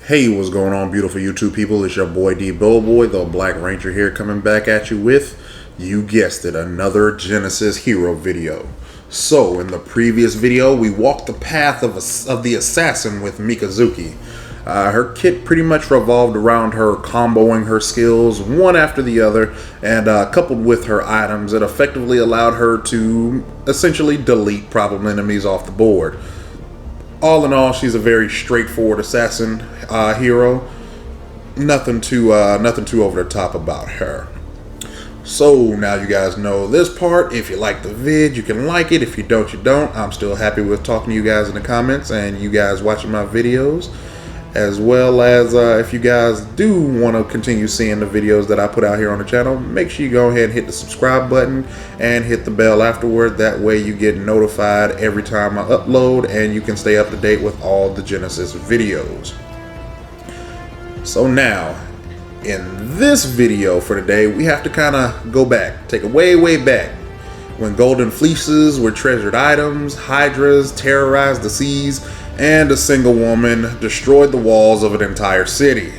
Hey, what's going on, beautiful YouTube people? It's your boy D Boy, the Black Ranger here, coming back at you with, you guessed it, another Genesis hero video. So, in the previous video, we walked the path of the assassin with Mikazuki. Her kit pretty much revolved around her comboing her skills one after the other, and coupled with her items, it effectively allowed her to essentially delete problem enemies off the board. All in all, she's a very straightforward assassin hero. Nothing too over the top about her. So now you guys know this part. If you like the vid, you can like it. If you don't, you don't. I'm still happy with talking to you guys in the comments and you guys watching my videos. As well as if you guys do want to continue seeing the videos that I put out here on the channel, make sure you go ahead and hit the subscribe button and hit the bell afterward. That way you get notified every time I upload and you can stay up to date with all the Genesis videos. So now, in this video for today, we have to kind of go back, take a way back, when golden fleeces were treasured items, hydras terrorized the seas, and a single woman destroyed the walls of an entire city.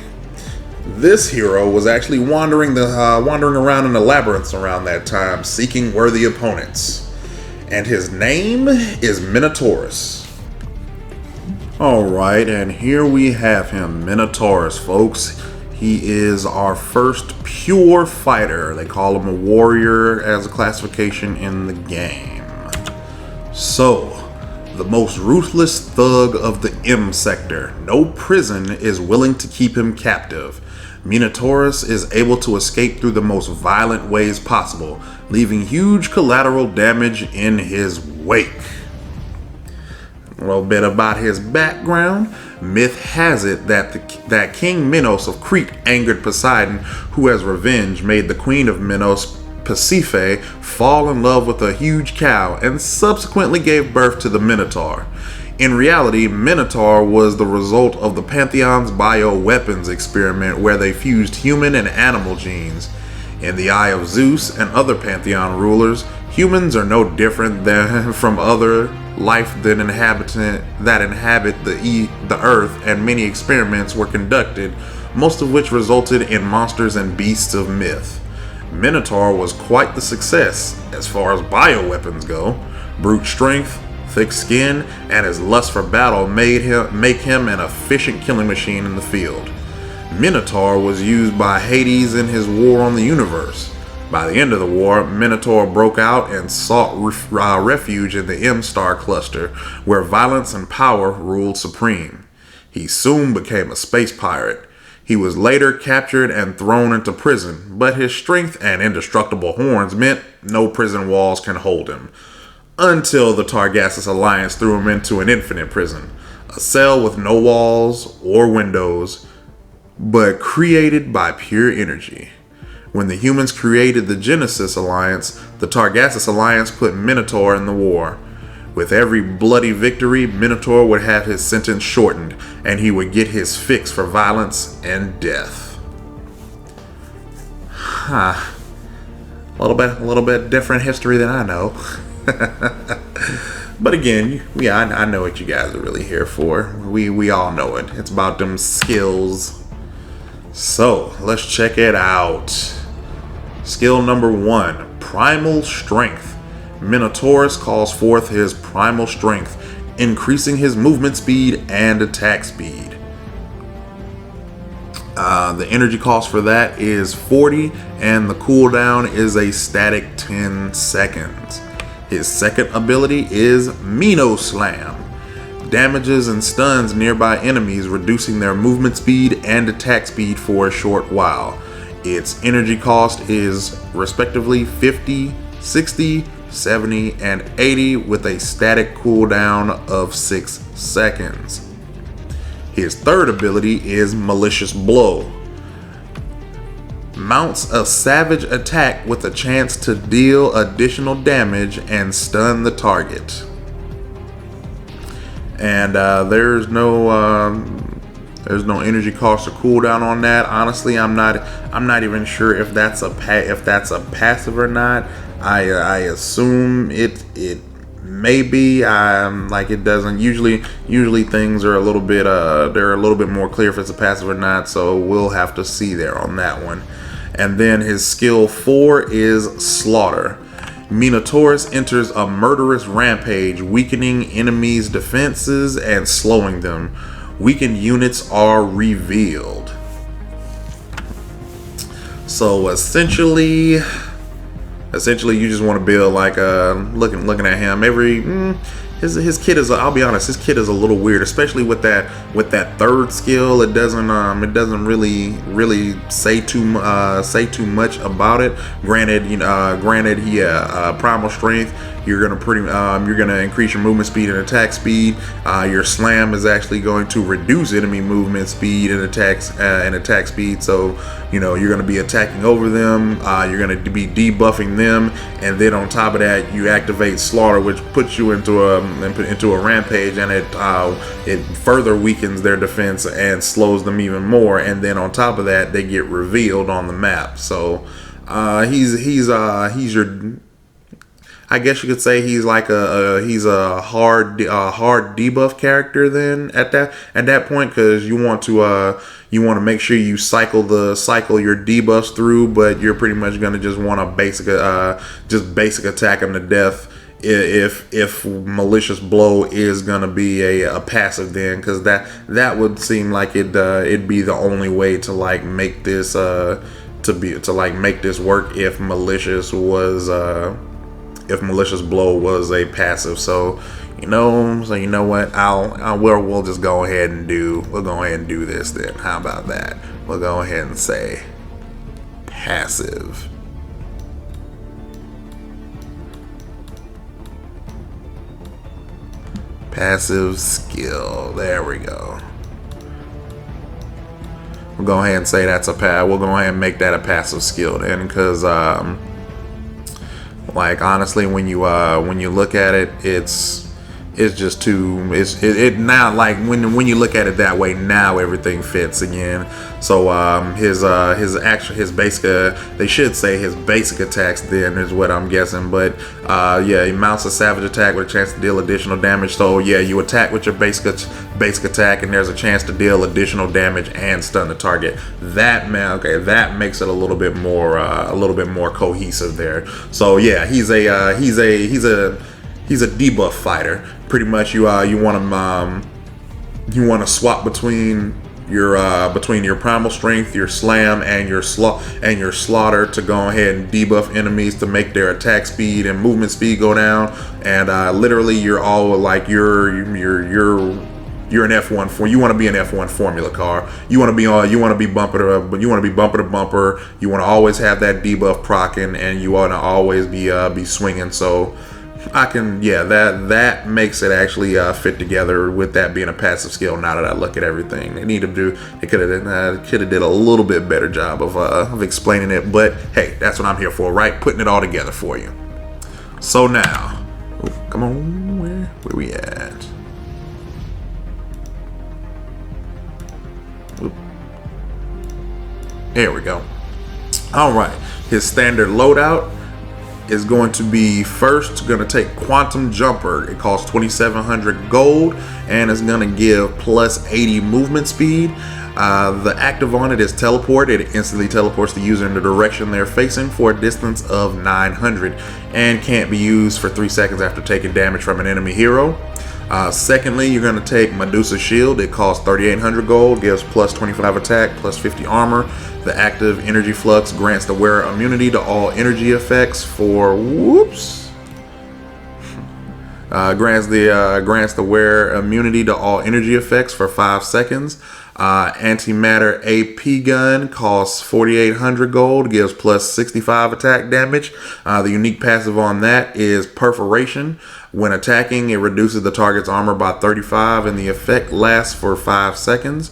This hero was actually wandering around in the labyrinths around that time, seeking worthy opponents. And his name is Minotaurus. Alright, and here we have him, Minotaurus, folks. He is our first pure fighter. They call him a warrior as a classification in the game. So, the most ruthless thug of the M sector. No prison is willing to keep him captive. Minotaurus is able to escape through the most violent ways possible, leaving huge collateral damage in his wake. A little bit about his background. Myth has it that King Minos of Crete angered Poseidon, who as revenge made the queen of Minos, Pasiphae, fall in love with a huge cow and subsequently gave birth to the Minotaur. In reality, Minotaur was the result of the Pantheon's bioweapons experiment where they fused human and animal genes. In the eye of Zeus and other Pantheon rulers, humans are no different from other life that inhabit the earth, and many experiments were conducted, most of which resulted in monsters and beasts of myth. Minotaur was quite the success as far as bioweapons go. Brute strength, thick skin, and his lust for battle make him an efficient killing machine in the field. Minotaur was used by Hades in his war on the universe. By the end of the war, Minotaur broke out and sought refuge in the M-Star cluster, where violence and power ruled supreme. He soon became a space pirate. He was later captured and thrown into prison, but his strength and indestructible horns meant no prison walls can hold him. Until the Targassus Alliance threw him into an infinite prison, a cell with no walls or windows, but created by pure energy. When the humans created the Genesis Alliance, the Targassus Alliance put Minotaur in the war. With every bloody victory, Minotaur would have his sentence shortened, and he would get his fix for violence and death. A little bit different history than I know. But again, I know what you guys are really here for. We all know it. It's about them skills. So, let's check it out. Skill number 1, Primal Strength. Minotaurus calls forth his primal strength, increasing his movement speed and attack speed. The energy cost for that is 40, and the cooldown is a static 10 seconds. His second ability is Mino Slam. Damages and stuns nearby enemies, reducing their movement speed and attack speed for a short while. Its energy cost is respectively 50, 60, 70, and 80 with a static cooldown of 6 seconds. His third ability is Malicious Blow. Mounts a savage attack with a chance to deal additional damage and stun the target. And there's no energy cost or cooldown on that. Honestly, I'm not even sure if that's a passive or not. I assume it maybe like it doesn't usually things are a little bit they're a little bit more clear if it's a passive or not, so we'll have to see there on that one. And then his skill 4 is Slaughter. Minotaurus enters a murderous rampage, weakening enemies' defenses and slowing them. Weakened units are revealed. So essentially you just want to build like looking at him his kit is, I'll be honest, his kit is a little weird, especially with that third skill. It doesn't really say too much about it. Granted, he primal strength. You're gonna increase your movement speed and attack speed. Your slam is actually going to reduce enemy movement speed and attack speed. So you're gonna be attacking over them. You're gonna be debuffing them, and then on top of that, you activate Slaughter, which puts you into a rampage, and it further weakens their defense and slows them even more. And then on top of that, they get revealed on the map. So he's your, I guess you could say he's like he's a hard debuff character then at that point, because you want to make sure you cycle your debuffs through, but you're pretty much gonna just want to basic attack him to death if malicious blow is gonna be a passive then, because that would seem like it'd be the only way to like make this make this work if malicious blow was a passive. So you know what, we'll just go ahead and do this then. How about that? We'll go ahead and say passive. Passive skill. There we go. We'll go ahead and say that's we'll go ahead and make that a passive skill then, because like honestly, when you look at it, it's just too, it now, like when you look at it that way, now everything fits again. So his basic, they should say his basic attacks then is what I'm guessing, but yeah, he mounts a savage attack with a chance to deal additional damage. So yeah, you attack with your basic attack, and there's a chance to deal additional damage and stun the target. That makes it a little bit more cohesive there. So yeah, he's a debuff fighter. Pretty much, you want to swap between your primal strength, your slam, and your slaughter to go ahead and debuff enemies to make their attack speed and movement speed go down. And literally, you're all like you're an F1 for. You want to be an F1 formula car. You want to be bumper to bumper. You want to always have that debuff proccing, and you want to always be swinging. So that makes it actually fit together with that being a passive skill. Now that I look at everything, they could have did a little bit better job of explaining it. But hey, that's what I'm here for, right? Putting it all together for you. So now, come on, where we at? Here we go. All right, his standard loadout is going to be first going to take Quantum Jumper. It costs 2,700 gold and it's going to give plus 80 movement speed. The active on it is Teleport. It instantly teleports the user in the direction they're facing for a distance of 900 and can't be used for 3 seconds after taking damage from an enemy hero. Secondly, you're going to take Medusa's Shield. It costs 3,800 gold, gives plus 25 attack, plus 50 armor. The active energy flux grants the wearer immunity to all energy effects for grants the wearer immunity to all energy effects for 5 seconds. Antimatter AP gun costs 4,800 gold, gives plus 65 attack damage. The unique passive on that is Perforation. When attacking, it reduces the target's armor by 35 and the effect lasts for 5 seconds.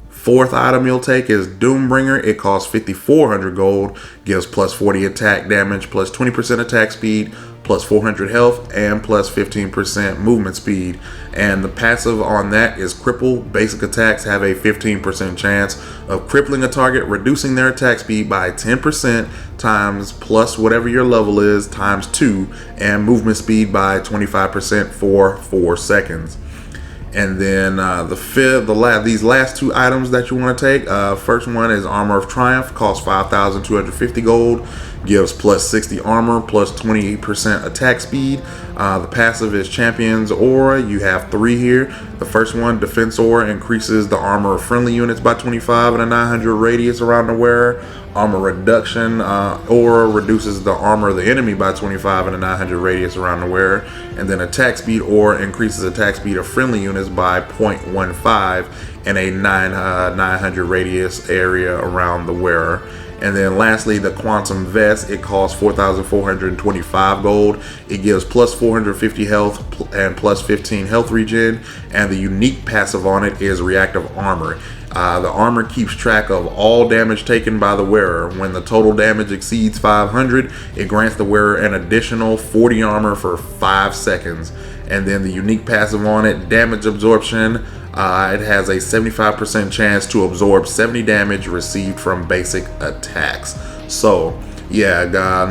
Fourth item you'll take is Doombringer. It costs 5,400 gold, gives plus 40 attack damage, plus 20% attack speed, plus 400 health, and plus 15% movement speed. And the passive on that is cripple. Basic attacks have a 15% chance of crippling a target, reducing their attack speed by 10% times plus whatever your level is times 2, and movement speed by 25% for 4 seconds. And then these last two items that you want to take. First one is Armor of Triumph, costs 5,250 gold, gives plus 60 armor, plus 28% attack speed. The passive is Champion's Aura. You have 3 here. The first one, Defense Aura, increases the armor of friendly units by 25 in a 900 radius around the wearer. Armor Reduction Aura reduces the armor of the enemy by 25 in a 900 radius around the wearer. And then Attack Speed Aura increases attack speed of friendly units by 0.15 in a 900 radius area around the wearer. And then lastly, the Quantum Vest. It costs 4,425 gold. It gives plus 450 health and plus 15 health regen. And the unique passive on it is Reactive Armor. The armor keeps track of all damage taken by the wearer. When the total damage exceeds 500, it grants the wearer an additional 40 armor for 5 seconds. And then the unique passive on it, Damage Absorption. It has a 75% chance to absorb 70 damage received from basic attacks. So yeah,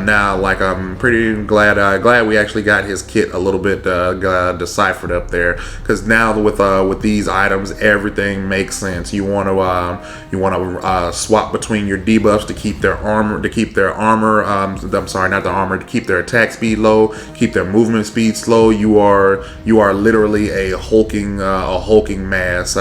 now like I'm pretty glad we actually got his kit a little bit deciphered up there, because now with these items everything makes sense. You want to swap between your debuffs to keep their armor, to keep their attack speed low, keep their movement speed slow. You are literally a hulking mass.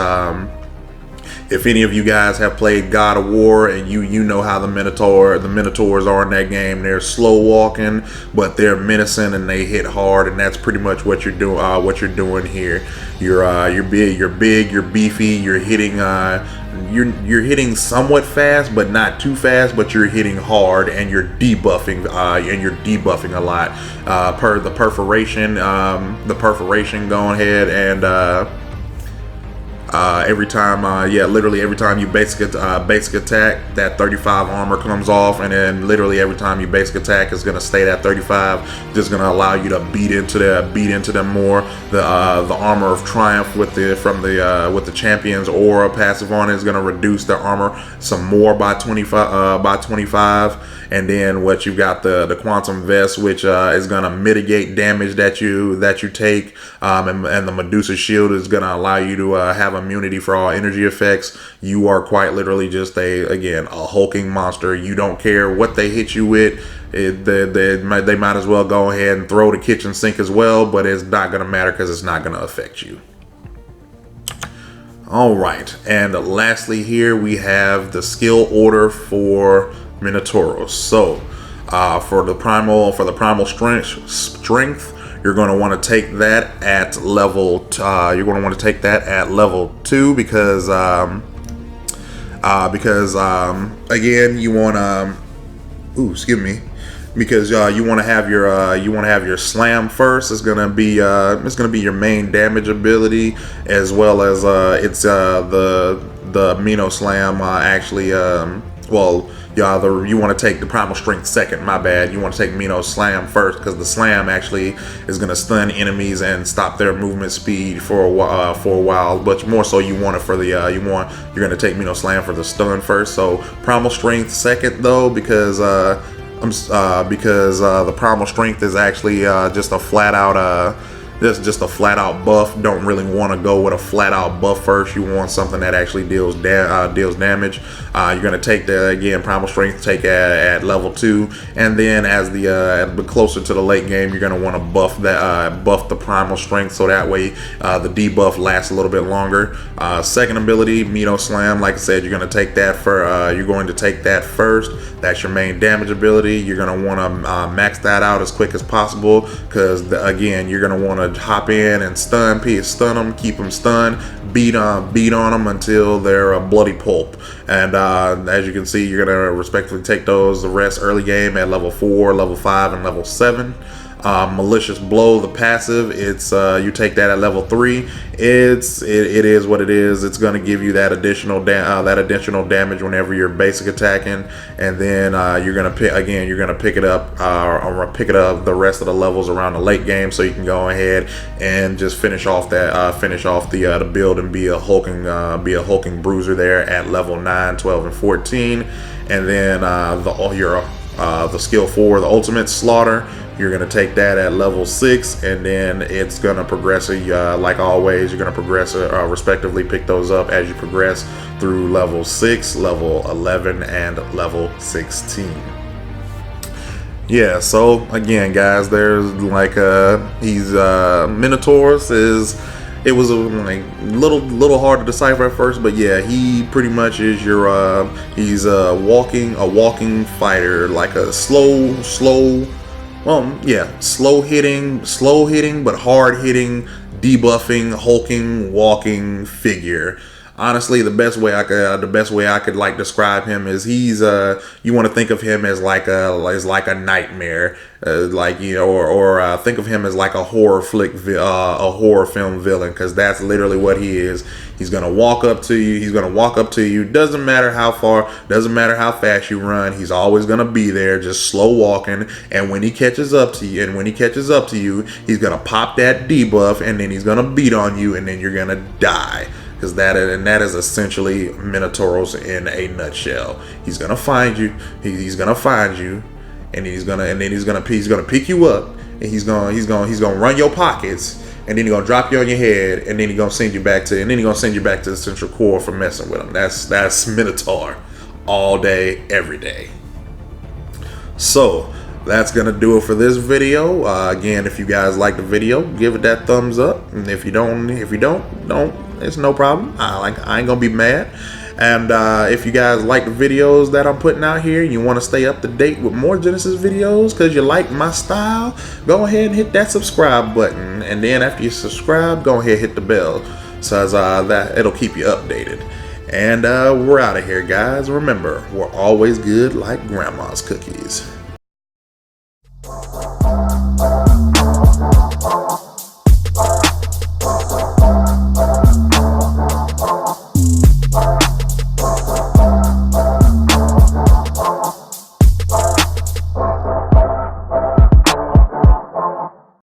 If any of you guys have played God of War, and you know how the Minotaurs are in that game, they're slow walking, but they're menacing and they hit hard, and that's pretty much what you're doing. What you're doing here, you're big, you're beefy, you're hitting hitting somewhat fast, but not too fast, but you're hitting hard, and you're debuffing a lot. Per the perforation, go ahead and literally every time you basic attack, that 35 armor comes off, and then literally every time you basic attack is gonna stay at 35, just gonna allow you to beat into them more. The Armor of Triumph with the Champion's Aura passive on it is gonna reduce their armor some more by 25. And then what you got, the Quantum Vest, which is gonna mitigate damage that you take, and the Medusa Shield is gonna allow you to have immunity for all energy effects. You are quite literally just a hulking monster. You don't care what they hit you with. They might as well go ahead and throw the kitchen sink as well, but it's not gonna matter because it's not gonna affect you. All right, and lastly here we have the skill order for Minotaurus. So for the primal strength, you're going to want to take that at level 2, because again, you want to because you want to have your slam first. It's gonna be your main damage ability, as well as the Mino Slam you want to take the primal strength second. My bad. You want to take Mino Slam first, because the slam actually is going to stun enemies and stop their movement speed for a while. But more so, you want it for the you're going to take Mino Slam for the stun first. So primal strength second, though, because the primal strength is actually just a flat out buff. Don't really want to go with a flat out buff first. You want something that actually deals damage. You're gonna take primal strength, take at level 2, and then as the closer to the late game, you're gonna want to buff the primal strength, so that way the debuff lasts a little bit longer. Second ability, Mino Slam. Like I said, you're going to take that first. That's your main damage ability. You're going to want to max that out as quick as possible, because again, you're going to want to hop in and stun them, keep them stunned, beat on them until they're a bloody pulp. And as you can see, you're going to respectively take the rest early game at level 4, level 5, and level 7. Malicious Blow, the passive, it's you take that at level 3. It is what it is. It's going to give you that additional damage whenever you're basic attacking, and then you're going to pick it up the rest of the levels around the late game, so you can go ahead and just finish off the build and be a hulking bruiser there at level 9, 12, and 14. And then the skill 4, the ultimate slaughter, you're going to take that at level 6, and then it's going to progress, like always, you're going to progress respectively, pick those up as you progress through level 6, level 11, and level 16. Yeah, so again, guys, there's like Minotaurus is, it was a little hard to decipher at first, but yeah, he pretty much is your he's a walking fighter, like a slow hitting but hard hitting, debuffing, hulking, walking figure. Honestly, the best way I could like describe him is he's you want to think of him as like a nightmare, or think of him as like a horror film villain, because that's literally what he is. He's gonna walk up to you. Doesn't matter how far, doesn't matter how fast you run. He's always gonna be there, just slow walking. And when he catches up to you, he's gonna pop that debuff, and then he's gonna beat on you, and then you're gonna die. Because that is essentially Minotaurus in a nutshell. He's gonna find you. He's gonna find you, and he's gonna pick you up, and he's gonna run your pockets, and then he's gonna drop you on your head, and then he's gonna send you back to the central core for messing with him. That's Minotaur, all day, every day. So that's gonna do it for this video. Again, if you guys like the video, give it that thumbs up, and if you don't, it's no problem. I ain't gonna be mad. And if you guys like the videos that I'm putting out here, and you want to stay up to date with more Genesis videos because you like my style, go ahead and hit that subscribe button, and then after you subscribe, go ahead and hit the bell, so that it'll keep you updated. And we're out of here, guys. Remember, we're always good like grandma's cookies.